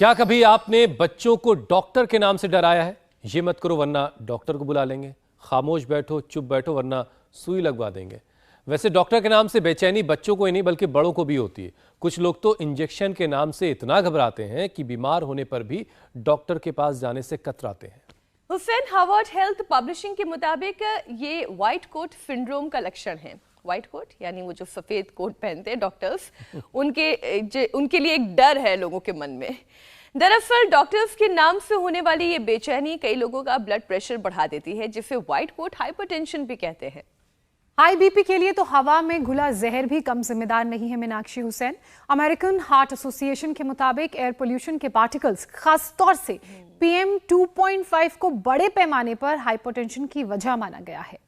क्या कभी आपने बच्चों को डॉक्टर के नाम से डराया है? ये मत करो वरना डॉक्टर को बुला लेंगे, खामोश बैठो, चुप बैठो वरना सुई लगवा देंगे। वैसे डॉक्टर के नाम से बेचैनी बच्चों को ही नहीं बल्कि बड़ों को भी होती है। कुछ लोग तो इंजेक्शन के नाम से इतना घबराते हैं कि बीमार होने पर भी डॉक्टर के पास जाने से कतराते हैं। हुसैन, हार्वर्ड हेल्थ पब्लिशिंग के मुताबिक ये व्हाइट कोट सिंड्रोम का लक्षण है। व्हाइट कोट यानी वो जो सफेद कोट पहनते हैं डॉक्टर्स, उनके लिए एक डर है लोगों के मन में। दरअसल डॉक्टर्स के नाम से होने वाली ये बेचैनी कई लोगों का ब्लड प्रेशर बढ़ा देती है, जिसे व्हाइट कोट हाइपरटेंशन भी कहते हैं। हाई बीपी के लिए तो हवा में घुला जहर भी कम जिम्मेदार नहीं है Meenakshi Hussain. American heart association के मुताबिक एयर पोल्यूशन के पार्टिकल्स, खास तौर से PM 2.5 को बड़े पैमाने पर हाइपरटेंशन की वजह माना गया है।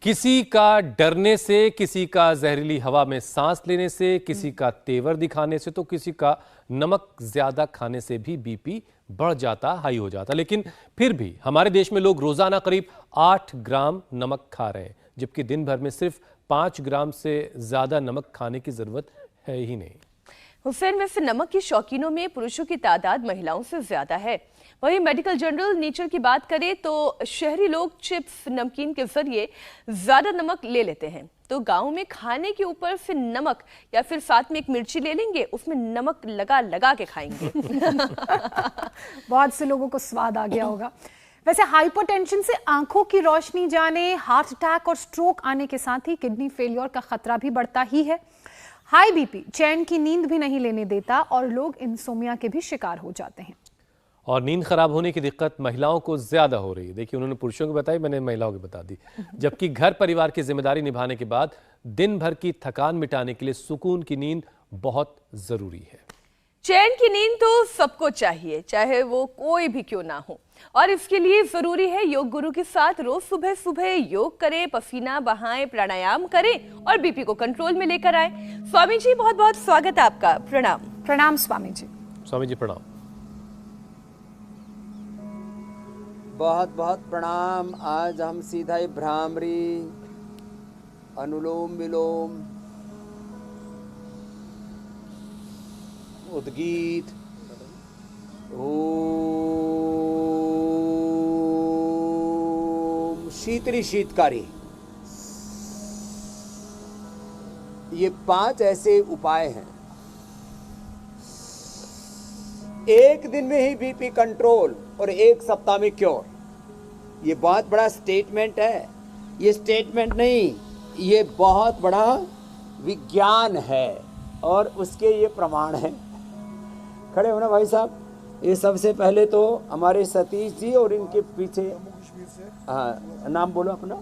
किसी का डरने से, किसी का जहरीली हवा में सांस लेने से, किसी का तेवर दिखाने से, तो किसी का नमक ज्यादा खाने से भी बीपी बढ़ जाता, हाई हो जाता। लेकिन फिर भी हमारे देश में लोग रोजाना करीब 8 ग्राम नमक खा रहे हैं, जबकि दिन भर में सिर्फ 5 ग्राम से ज्यादा नमक खाने की जरूरत है ही नहीं। हुसैन, वैसे नमक के शौकीनों में पुरुषों की तादाद महिलाओं से ज्यादा है। वहीं मेडिकल जर्नल नेचर की बात करें तो शहरी लोग चिप्स, नमकीन के जरिए ज्यादा नमक ले लेते हैं, तो गांव में खाने के ऊपर से नमक या फिर साथ में एक मिर्ची ले लेंगे, उसमें नमक लगा लगा के खाएंगे। बहुत से लोगों को स्वाद आ गया होगा। वैसे हाइपरटेंशन से आंखों की रोशनी जाने, हार्ट अटैक और स्ट्रोक आने के साथ ही किडनी फेलियर का खतरा भी बढ़ता ही है। हाई बीपी चैन की नींद भी नहीं लेने देता और लोग इंसोमिया के भी शिकार हो जाते हैं। और नींद खराब होने की दिक्कत महिलाओं को ज्यादा हो रही है। देखिए, उन्होंने पुरुषों की बताई, मैंने महिलाओं की बता दी। जबकि घर परिवार की जिम्मेदारी निभाने के बाद दिन भर की थकान मिटाने के लिए सुकून की नींद बहुत जरूरी है। चैन की नींद तो सबको चाहिए, चाहे वो कोई भी क्यों ना हो, और इसके लिए जरूरी है योग गुरु के साथ रोज सुबह सुबह योग करें, पसीना बहाएं, प्राणायाम करें और बीपी को कंट्रोल में लेकर आए। स्वामी जी, बहुत बहुत स्वागत है आपका। प्रणाम। प्रणाम स्वामी जी। स्वामी जी प्रणाम। बहुत बहुत प्रणाम। आज हम सीधा ही भ्रामरी, अनुलोम विलोम, उद्गीत, ओम शीतरी शीतकारी, ये 5 ऐसे उपाय हैं। एक दिन में ही बीपी कंट्रोल और 1 सप्ताह में क्योर। ये बहुत बड़ा स्टेटमेंट है। ये स्टेटमेंट नहीं, ये बहुत बड़ा विज्ञान है और उसके ये प्रमाण हैं। खड़े हो ना भाई साहब। ये सबसे पहले तो हमारे सतीश जी और इनके पीछे, हाँ नाम बोलो अपना।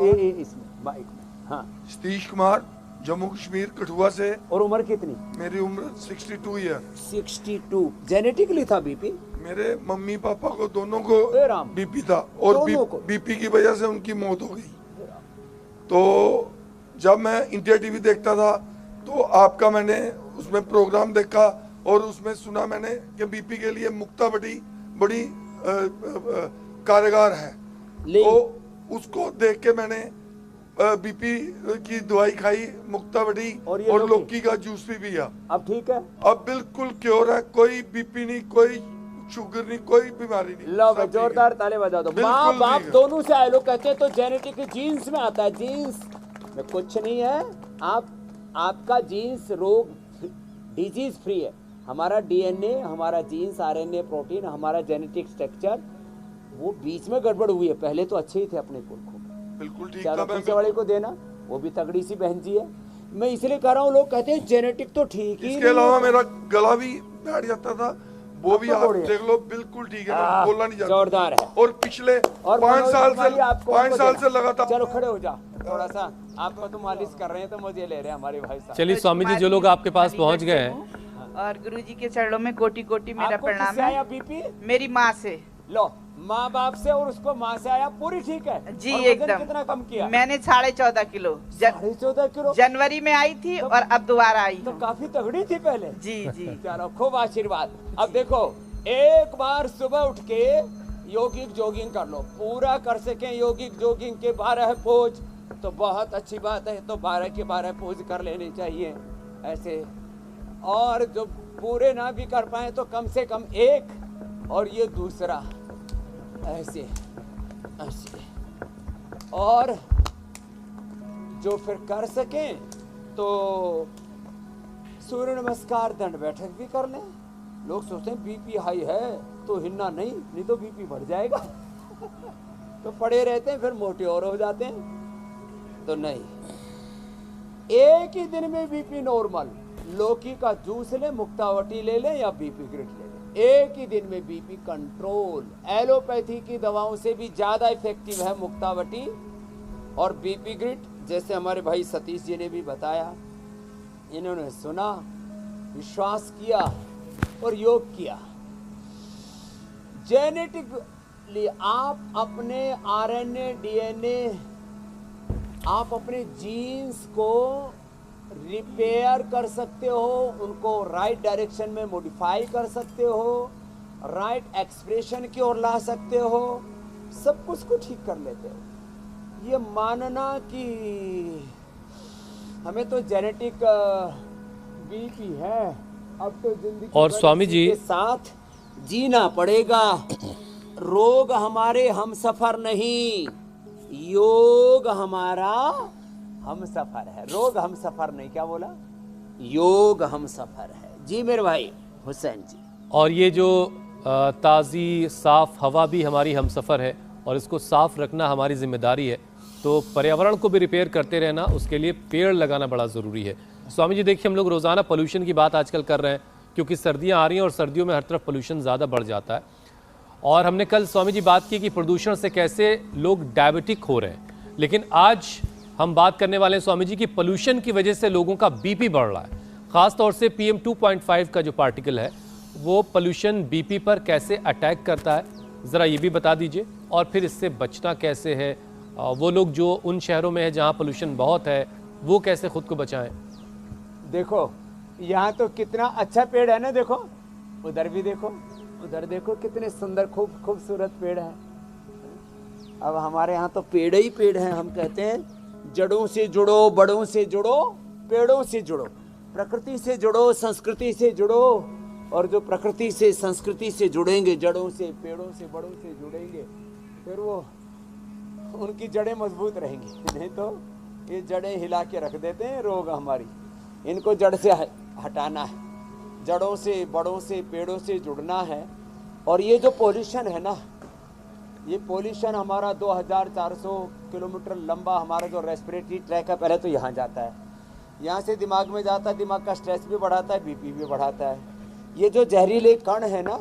इसमें माइक में। हाँ, सतीश कुमार, जम्मू कश्मीर, कठुआ से। और उम्र कितनी? मेरी उम्र 62 ईयर। 62। जेनेटिकली था बीपी? मेरे मम्मी पापा को दोनों को बीपी था और बीपी की वजह से उनकी मौत हो गई। तो जब मैं इंडिया टीवी देखता था तो आपका मैंने उसमें प्रोग्राम देखा और उसमें सुना मैंने कि बीपी के लिए मुक्ताबड़ी बड़ी कारगर है। तो उसको देख के मैंने बीपी की दवाई खाई, मुक्ताबड़ी और लौकी का जूस भी पिया। अब ठीक है? अब बिल्कुल क्योर है। कोई बीपी नहीं, कोई शुगर नहीं, कोई बीमारी नहीं। लो जोरदार ताले बजा दो। माँ बाप दोनों से आए। लोग कहते हैं तो जेनेटिक जीन्स में आता है। जीन्स में कुछ नहीं है। आपका जीन्स रोग डिजीज फ्री है। हमारा डीएनए, हमारा जीन्स, आरएनए, प्रोटीन, हमारा जेनेटिक स्ट्रक्चर वो बीच में गड़बड़ हुई है। पहले तो अच्छे ही थे अपने पुरखों। बिल्कुल ठीक। चलो पीछे वाले को देना, वो भी तगड़ी सी बहन जी है। मैं इसलिए कह रहा हूँ, लोग कहते हैं जेनेटिक तो ठीक ही। इसके अलावा मेरा गला भी बैठ जाता था, वो भी आप देख लो, बिल्कुल ठीक है। बोलना नहीं जाता। जोरदार है। और पिछले 5 साल से लगातार। चलो खड़े हो जा थोड़ा सा। आपको तो मालिश कर रहे हैं तो मुझे ले रहे हैं हमारे भाई साहब। चलिए स्वामी जी, जो लोग आपके पास पहुंच गए हैं, और गुरुजी के चरणों में कोटि कोटि मेरा प्रणाम है। बीपी मेरी माँ से। लो, माँ बाप से और उसको माँ से आया, पूरी ठीक है जी एकदम। कितना कम किया? मैंने 14.5 किलो। 14.5 किलो जनवरी में आई थी और अब दोबारा आई। तो काफी तगड़ी थी पहले। जी जी। चलो खूब आशीर्वाद। अब देखो, एक बार सुबह उठ के योगिक जॉगिंग कर लो, पूरा कर सके योगिक जॉगिंग के 12 पोज तो बहुत अच्छी बात है। तो 12 के 12 पोज कर लेने चाहिए ऐसे। और जो पूरे ना भी कर पाए तो कम से कम एक, और ये दूसरा ऐसे ऐसे, और जो फिर कर सकें तो सूर्य नमस्कार दंड बैठक भी कर लें। लोग सोचते हैं बीपी हाई है तो हिलना नहीं तो बीपी बढ़ जाएगा तो पड़े रहते हैं, फिर मोटे और हो जाते हैं। तो नहीं, एक ही दिन में बीपी नॉर्मल, लौकी का जूस ले, मुक्तावटी ले लें या बीपी ग्रिट ले लें, एक ही दिन में बीपी कंट्रोल। एलोपैथी की दवाओं से भी ज्यादा इफेक्टिव है मुक्तावटी और बीपी ग्रिट। जैसे हमारे भाई सतीश जी ने भी बताया, इन्होंने सुना, विश्वास किया और योग किया। जेनेटिकली आप अपने आरएनए, डीएनए, आप अपने जीन्स को रिपेयर कर सकते हो, उनको राइट डायरेक्शन में मॉडिफाई कर सकते हो, राइट एक्सप्रेशन की ओर ला सकते हो, सब कुछ को ठीक कर लेते हो। ये मानना कि हमें तो जेनेटिक बीपी है, अब तो जिंदगी और स्वामी जी के साथ जीना पड़ेगा। रोग हमारे हम सफर नहीं, योग हमारा हम सफर है। रोग हम सफर नहीं, क्या बोला? योग हम सफर है। जी मेरे भाई हुसैन जी। और ये जो ताज़ी साफ हवा भी हमारी हमसफ़र है और इसको साफ रखना हमारी जिम्मेदारी है। तो पर्यावरण को भी रिपेयर करते रहना, उसके लिए पेड़ लगाना बड़ा ज़रूरी है। स्वामी जी देखिए, हम लोग रोज़ाना पोल्यूशन की बात आजकल कर रहे हैं क्योंकि सर्दियां आ रही हैं और सर्दियों में हर तरफ पोल्यूशन ज़्यादा बढ़ जाता है। और हमने कल स्वामी जी बात की कि प्रदूषण से कैसे लोग डायबिटिक हो रहे हैं, लेकिन आज हम बात करने वाले हैं स्वामी जी की पोल्यूशन की वजह से लोगों का बीपी बढ़ रहा है। ख़ासतौर से PM 2.5 का जो पार्टिकल है वो पोल्यूशन बीपी पर कैसे अटैक करता है, ज़रा ये भी बता दीजिए। और फिर इससे बचना कैसे है, वो लोग जो उन शहरों में है जहाँ पोल्यूशन बहुत है वो कैसे खुद को बचाएं। देखो यहाँ तो कितना अच्छा पेड़ है ना, देखो उधर भी देखो, उधर देखो कितने सुंदर खूबसूरत पेड़ है। अब हमारे यहाँ तो पेड़ ही पेड़ हैं। हम कहते हैं जड़ों से जुड़ो, बड़ों से जुड़ो, पेड़ों से जुड़ो, प्रकृति से जुड़ो, संस्कृति से जुड़ो। और जो प्रकृति से संस्कृति से जुड़ेंगे, जड़ों से, पेड़ों से, बड़ों से जुड़ेंगे, फिर वो उनकी जड़ें मजबूत रहेंगी। नहीं तो ये जड़ें हिला के रख देते हैं रोग हमारी। इनको जड़ से हटाना है, जड़ों से, बड़ों से, पेड़ों से जुड़ना है। और ये जो पोल्यूशन है ना, ये पोल्यूशन हमारा 2400 किलोमीटर लंबा हमारा जो रेस्पिरेटरी ट्रैक है, पहले तो यहाँ जाता है, यहाँ से दिमाग में जाता है, दिमाग का स्ट्रेस भी बढ़ाता है, बीपी भी बढ़ाता है। ये जो जहरीले कण है ना,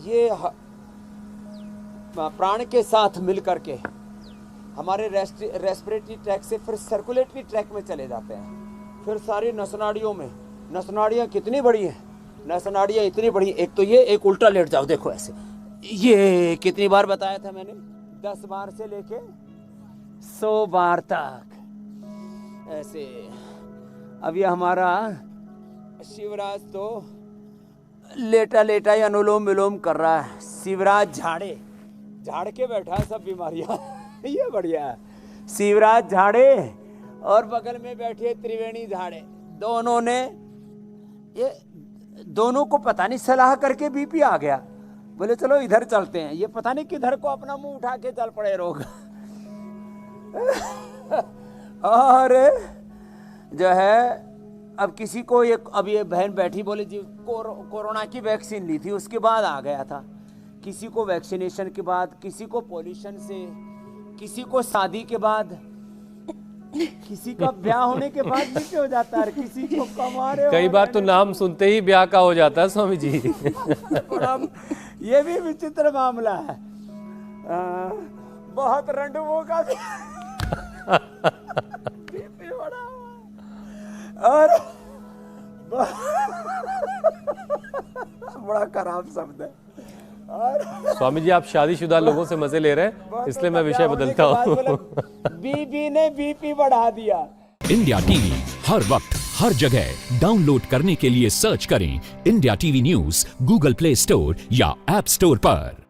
ये प्राण के साथ मिल करके हमारे रेस्पिरेटरी ट्रैक से फिर सर्कुलेटरी ट्रैक में चले जाते हैं, फिर सारी नसनाड़ियों में। नसनाड़ियाँ कितनी बड़ी हैं, नसनाड़ियाँ इतनी बड़ी, एक तो ये, एक उल्टा लेट जाओ, देखो ऐसे। ये कितनी बार बताया था मैंने, 10 बार से लेके 100 बार तक ऐसे। अब ये हमारा शिवराज तो लेटा लेटा ही अनुलोम विलोम कर रहा है। शिवराज झाड़ के बैठा है सब बीमारियां ये बढ़िया है। शिवराज झाड़े और बगल में बैठे त्रिवेणी झाड़े, दोनों ने, ये दोनों को पता नहीं सलाह करके बीपी आ गया। बोले चलो इधर चलते हैं, ये पता नहीं किधर को अपना मुंह उठा के चल पड़े रोग और जो है अब किसी को अब ये बहन बैठी, बोले जी कोरोना की वैक्सीन ली थी, उसके बाद आ गया था। किसी को वैक्सीनेशन के बाद, किसी को पॉल्यूशन से, किसी को शादी के बाद, किसी का ब्याह होने के बाद भी हो जाता है, किसी को कमारे। कई बार तो नाम सुनते ही ब्याह का हो जाता है स्वामी जी ये भी विचित्र मामला है। बहुत रंडुओं का और बड़ा खराब शब्द है। और स्वामी जी आप शादीशुदा लोगों से मजे ले रहे हैं, इसलिए मैं विषय बदलता हूँ बीबी ने बीपी बढ़ा दिया। इंडिया टीवी हर वक्त हर जगह डाउनलोड करने के लिए सर्च करें India TV news Google play store या ऐप स्टोर पर।